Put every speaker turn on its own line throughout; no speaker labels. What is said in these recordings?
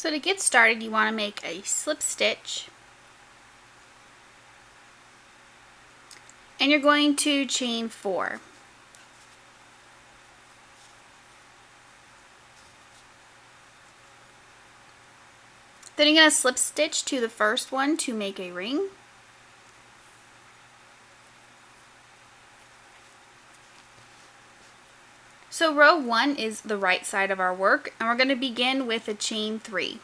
So to get started, you want to make a slip stitch, and you're going to chain 4. Then you're going to slip stitch to the first one to make a ring. So row 1 is the right side of our work, and we're going to begin with a chain 3.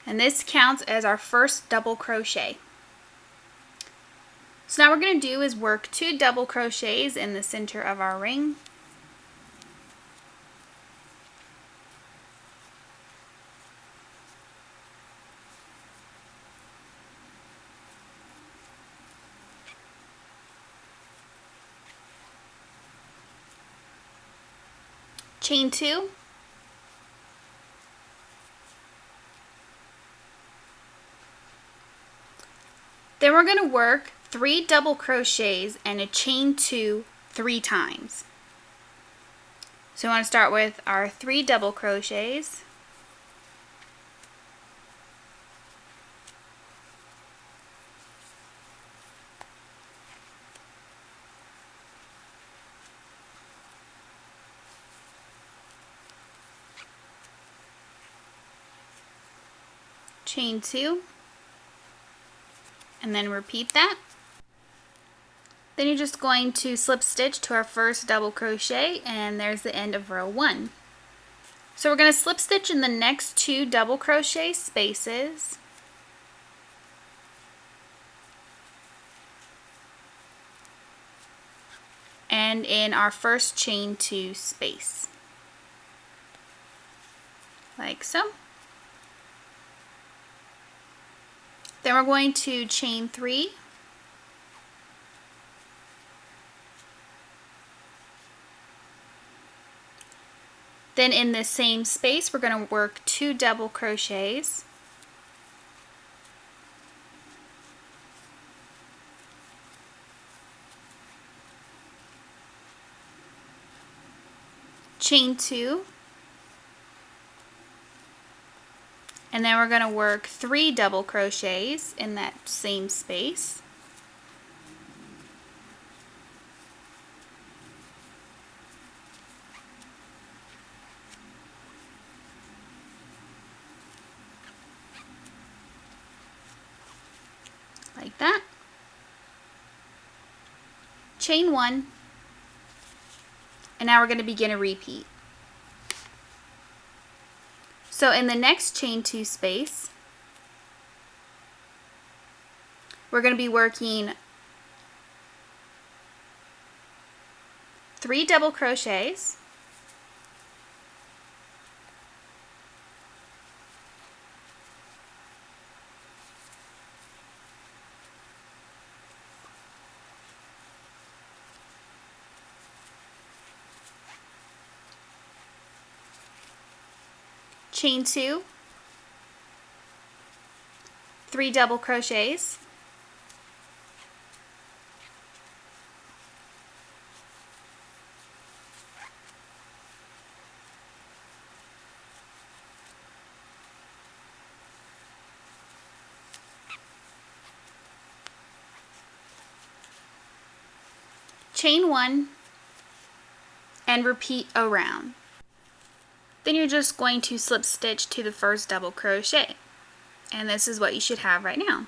And this counts as our first double crochet. So now what we're going to do is work 2 double crochets in the center of our ring. Chain 2. Then we're going to work 3 double crochets and a chain 2 3 times. So we want to start with our 3 double crochets. Chain 2, and then repeat that. Then you're just going to slip stitch to our first double crochet, and there's the end of row 1. So we're going to slip stitch in the next 2 double crochet spaces, and in our first chain 2 space, like so. Then we're going to chain 3, then in the same space we're going to work 2 double crochets, chain 2, and then we're going to work 3 double crochets in that same space. Like that. Chain 1, and now we're going to begin a repeat. So in the next chain 2 space, we're going to be working 3 double crochets, chain 2, 3 double crochets, chain 1, and repeat around. Then you're just going to slip stitch to the first double crochet, and this is what you should have right now.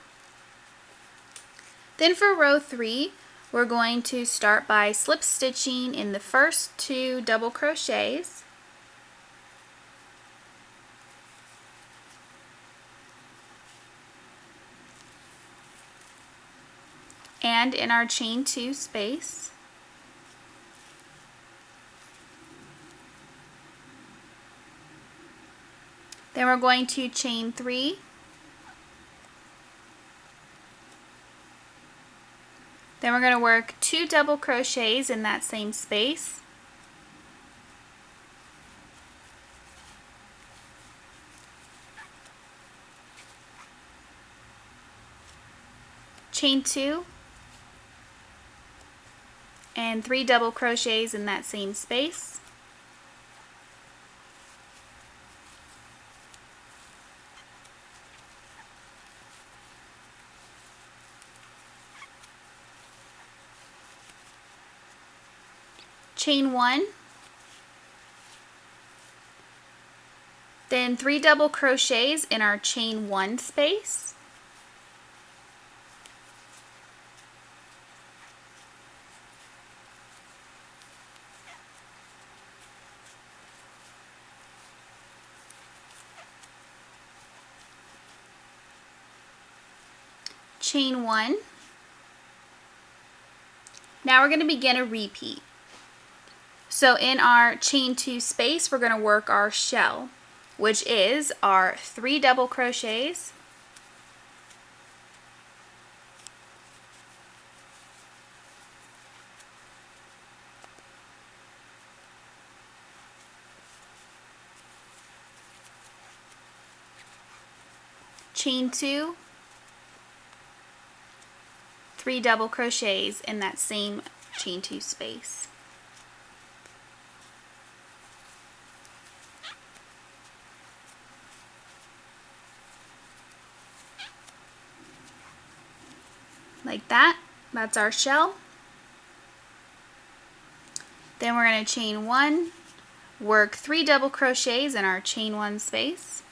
Then for row 3, we're going to start by slip stitching in the first 2 double crochets, and in our chain 2 space. Then we're going to chain 3, then we're going to work 2 double crochets in that same space, chain 2, and 3 double crochets in that same space, chain 1, then 3 double crochets in our chain 1 space, chain 1. Now we're going to begin a repeat. So in our chain 2 space, we're going to work our shell, which is our 3 double crochets, chain 2, 3 double crochets in that same chain 2 space. Like that. That's our shell. Then we're going to chain 1, work 3 double crochets in our chain 1 space,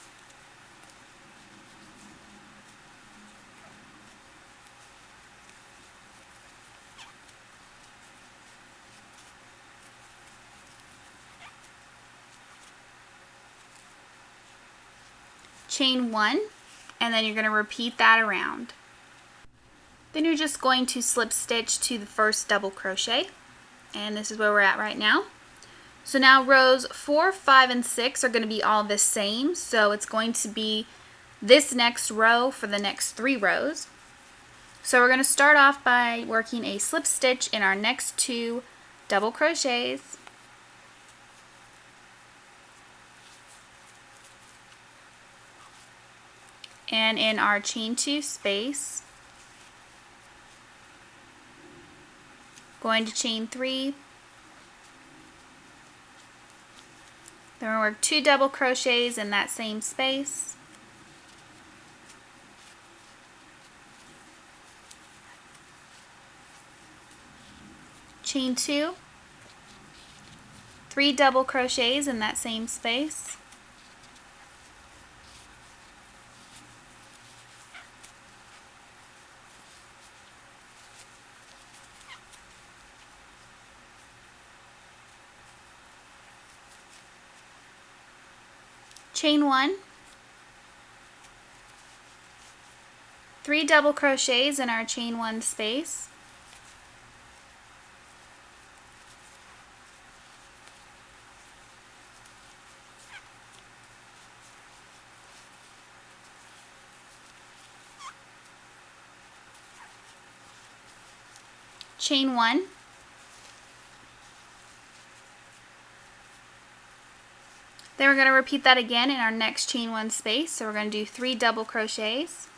chain 1, and then you're going to repeat that around. Then you're just going to slip stitch to the first double crochet, and this is where we're at right now. So now rows 4, 5, and 6 are going to be all the same, so it's going to be this next row for the next 3 rows. So we're going to start off by working a slip stitch in our next 2 double crochets, and in our chain 2 space, going to chain 3, then we'll work 2 double crochets in that same space, chain 2, 3 double crochets in that same space, chain 1, 3 double crochets in our chain 1 space, chain 1, then we're going to repeat that again in our next chain 1 space. So we're going to do 3 double crochets,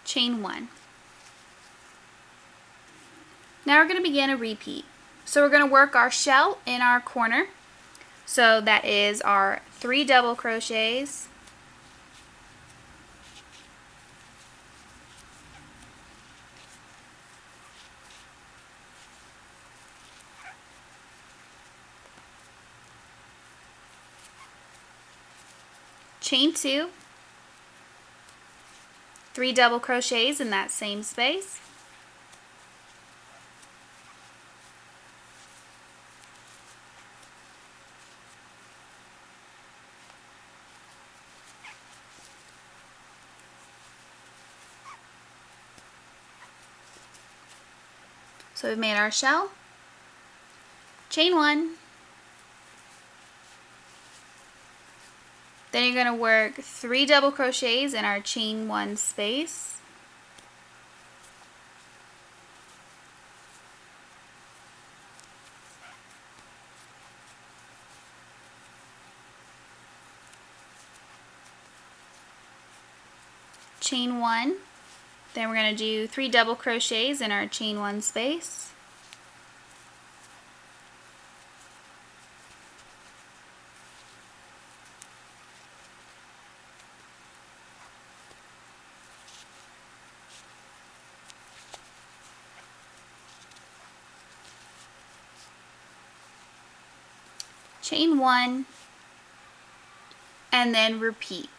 chain 1. Now we're going to begin a repeat. So we're going to work our shell in our corner. So that is our 3 double crochets, chain 2, 3 double crochets in that same space, so we've made our shell, chain 1, then you're going to work 3 double crochets in our chain 1 space, chain 1, then we're going to do 3 double crochets in our chain 1 space, chain 1, and then repeat.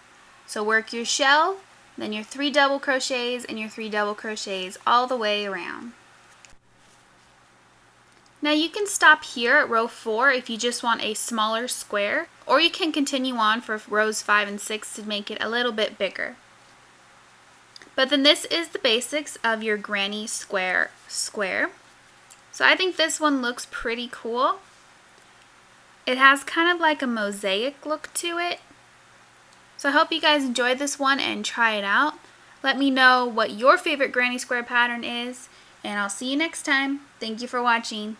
So work your shell, then your 3 double crochets and your 3 double crochets all the way around. Now you can stop here at row 4 if you just want a smaller square, or you can continue on for rows 5 and 6 to make it a little bit bigger. But then this is the basics of your granny square. So I think this one looks pretty cool. It has kind of like a mosaic look to it. So I hope you guys enjoyed this one and try it out. Let me know what your favorite granny square pattern is, and I'll see you next time. Thank you for watching.